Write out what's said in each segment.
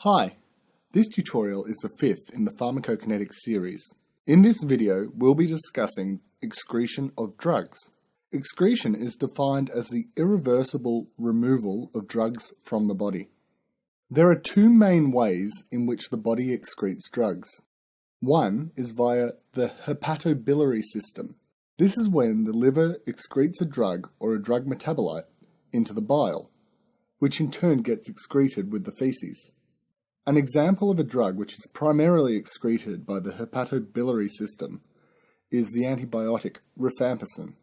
Hi, this tutorial is the fifth in the pharmacokinetics series. In this video, we'll be discussing excretion of drugs. Excretion is defined as the irreversible removal of drugs from the body. There are two main ways in which the body excretes drugs. One is via the hepatobiliary system. This is when the liver excretes a drug or a drug metabolite into the bile, which in turn gets excreted with the feces. An example of a drug which is primarily excreted by the hepatobiliary system is the antibiotic rifampicin.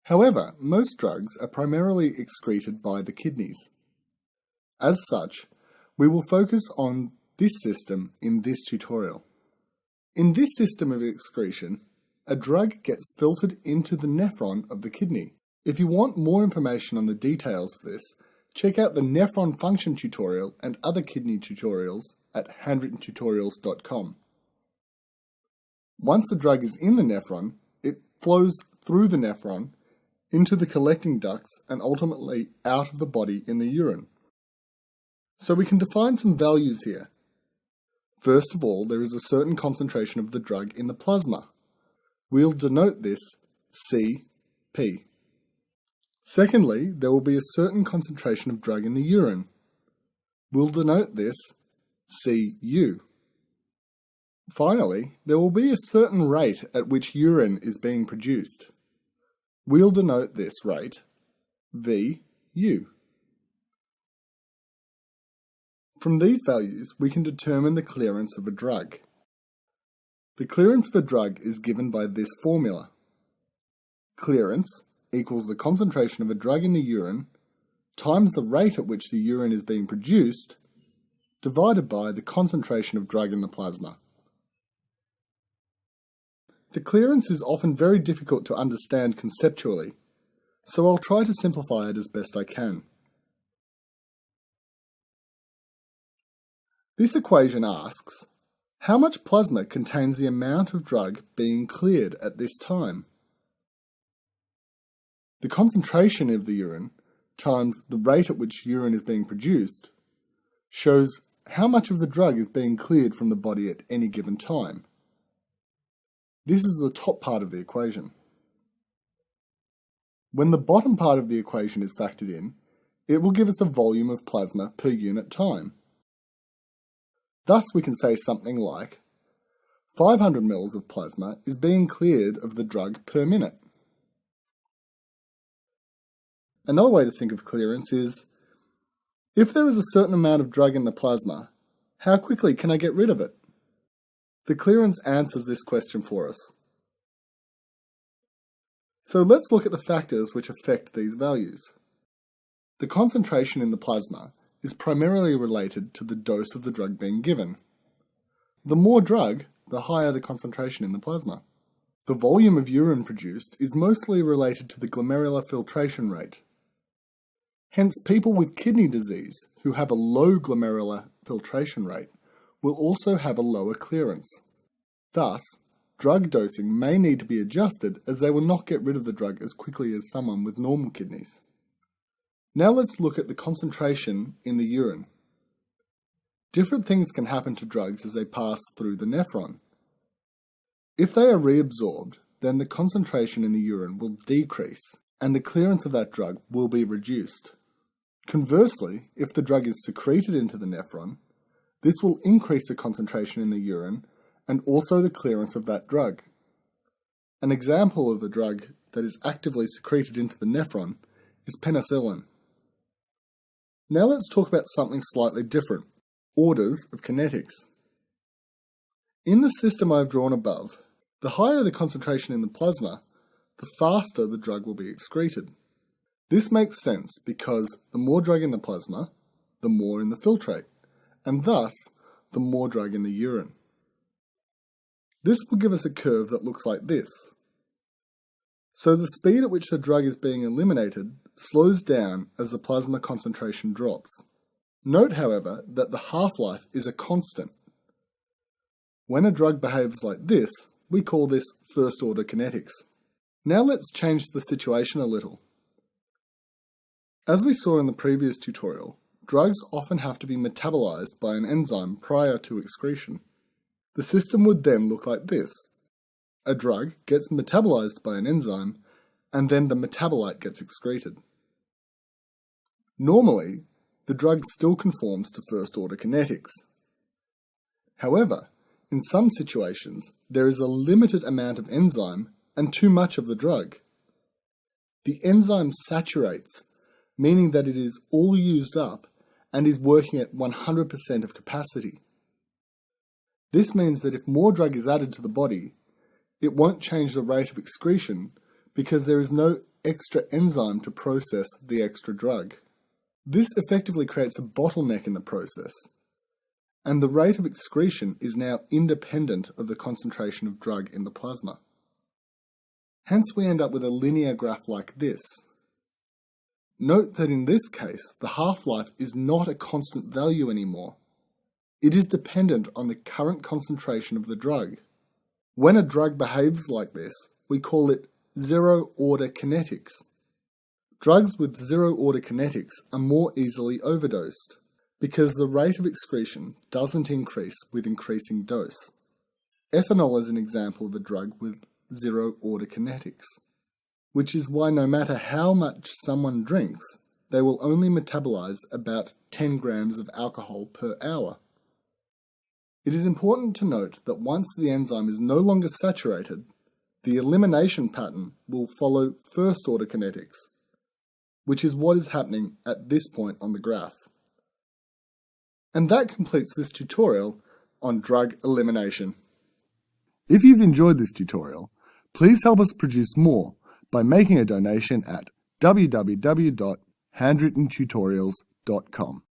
However, most drugs are primarily excreted by the kidneys. As such, we will focus on this system in this tutorial. In this system of excretion, a drug gets filtered into the nephron of the kidney. If you want more information on the details of this, check out the nephron function tutorial and other kidney tutorials at handwrittentutorials.com. Once the drug is in the nephron, it flows through the nephron into the collecting ducts and ultimately out of the body in the urine. So we can define some values here. First of all, there is a certain concentration of the drug in the plasma. We'll denote this Cp. Secondly, there will be a certain concentration of drug in the urine. We'll denote this Cu. Finally, there will be a certain rate at which urine is being produced. We'll denote this rate Vu. From these values, we can determine the clearance of a drug. The clearance of a drug is given by this formula. Clearance equals the concentration of a drug in the urine times the rate at which the urine is being produced divided by the concentration of drug in the plasma. The clearance is often very difficult to understand conceptually, so I'll try to simplify it as best I can. This equation asks, how much plasma contains the amount of drug being cleared at this time? The concentration of the urine times the rate at which urine is being produced shows how much of the drug is being cleared from the body at any given time. This is the top part of the equation. When the bottom part of the equation is factored in, it will give us a volume of plasma per unit time. Thus we can say something like 500 mL of plasma is being cleared of the drug per minute. Another way to think of clearance is, if there is a certain amount of drug in the plasma, how quickly can I get rid of it? The clearance answers this question for us. So let's look at the factors which affect these values. The concentration in the plasma is primarily related to the dose of the drug being given. The more drug, the higher the concentration in the plasma. The volume of urine produced is mostly related to the glomerular filtration rate. Hence, people with kidney disease who have a low glomerular filtration rate will also have a lower clearance. Thus, drug dosing may need to be adjusted as they will not get rid of the drug as quickly as someone with normal kidneys. Now let's look at the concentration in the urine. Different things can happen to drugs as they pass through the nephron. If they are reabsorbed, then the concentration in the urine will decrease and the clearance of that drug will be reduced. Conversely, if the drug is secreted into the nephron, this will increase the concentration in the urine and also the clearance of that drug. An example of a drug that is actively secreted into the nephron is penicillin. Now let's talk about something slightly different, orders of kinetics. In the system I've drawn above, the higher the concentration in the plasma, the faster the drug will be excreted. This makes sense because the more drug in the plasma, the more in the filtrate, and thus the more drug in the urine. This will give us a curve that looks like this. So the speed at which the drug is being eliminated slows down as the plasma concentration drops. Note, however, that the half-life is a constant. When a drug behaves like this, we call this first-order kinetics. Now let's change the situation a little. As we saw in the previous tutorial, drugs often have to be metabolized by an enzyme prior to excretion. The system would then look like this. A drug gets metabolized by an enzyme, and then the metabolite gets excreted. Normally, the drug still conforms to first-order kinetics. However, in some situations, there is a limited amount of enzyme and too much of the drug. The enzyme saturates, meaning that it is all used up and is working at 100% of capacity. This means that if more drug is added to the body, it won't change the rate of excretion because there is no extra enzyme to process the extra drug. This effectively creates a bottleneck in the process, and the rate of excretion is now independent of the concentration of drug in the plasma. Hence we end up with a linear graph like this. Note that in this case, the half-life is not a constant value anymore. It is dependent on the current concentration of the drug. When a drug behaves like this, we call it zero-order kinetics. Drugs with zero-order kinetics are more easily overdosed because the rate of excretion doesn't increase with increasing dose. Ethanol is an example of a drug with zero-order kinetics, which is why no matter how much someone drinks, they will only metabolize about 10 grams of alcohol per hour. It is important to note that once the enzyme is no longer saturated, the elimination pattern will follow first-order kinetics, which is what is happening at this point on the graph. And that completes this tutorial on drug elimination. If you've enjoyed this tutorial, please help us produce more by making a donation at www.handwrittentutorials.com.